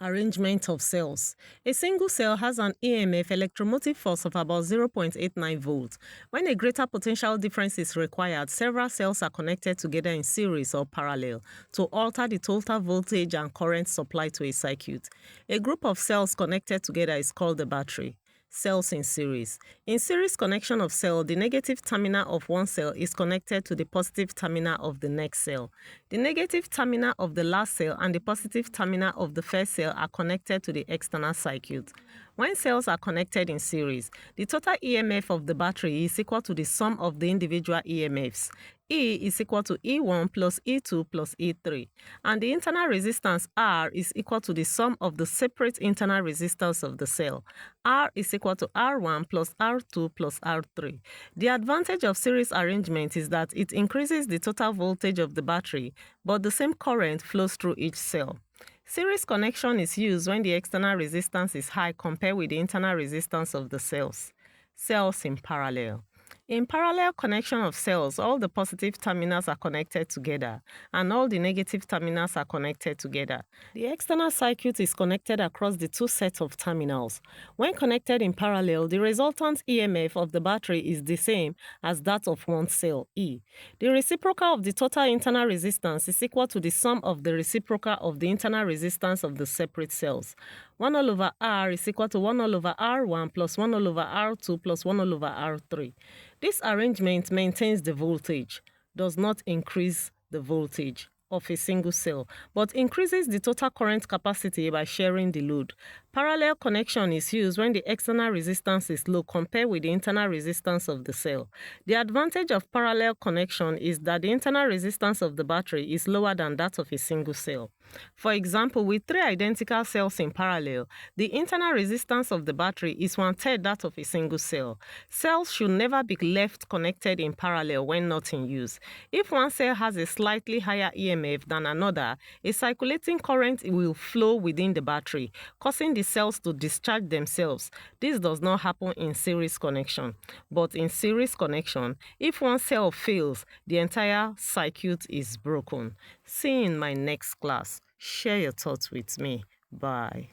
Arrangement of cells. A single cell has an EMF electromotive force of about 0.89 volts. When a greater potential difference is required, several cells are connected together in series or parallel to alter the total voltage and current supplied to a circuit. A group of cells connected together is called the battery. Cells in series. In series connection of cell, the negative terminal of one cell is connected to the positive terminal of the next cell. The negative terminal of the last cell and the positive terminal of the first cell are connected to the external circuit. When cells are connected in series, the total EMF of the battery is equal to the sum of the individual EMFs. E is equal to E1 plus E2 plus E3, and the internal resistance R is equal to the sum of the separate internal resistors of the cell. R is equal to R1 plus R2 plus R3. The advantage of series arrangement is that it increases the total voltage of the battery, but the same current flows through each cell. Series connection is used when the external resistance is high compared with the internal resistance of the cells. Cells in parallel. In parallel connection of cells, all the positive terminals are connected together and all the negative terminals are connected together. The external circuit is connected across the two sets of terminals. When connected in parallel, the resultant EMF of the battery is the same as that of one cell, E. The reciprocal of the total internal resistance is equal to the sum of the reciprocal of the internal resistance of the separate cells. 1 all over R is equal to 1 all over R1 plus 1 all over R2 plus 1 all over R3. This arrangement maintains the voltage, does not increase the voltage of a single cell, but increases the total current capacity by sharing the load. Parallel connection is used when the external resistance is low compared with the internal resistance of the cell. The advantage of parallel connection is that the internal resistance of the battery is lower than that of a single cell. For example, with three identical cells in parallel, the internal resistance of the battery is 1/3 that of a single cell. Cells should never be left connected in parallel when not in use. If one cell has a slightly higher EMF than another, a circulating current will flow within the battery, causing the cells to discharge themselves. This does not happen in series connection. But in series connection, if one cell fails, the entire circuit is broken. See you in my next class. Share your thoughts with me. Bye.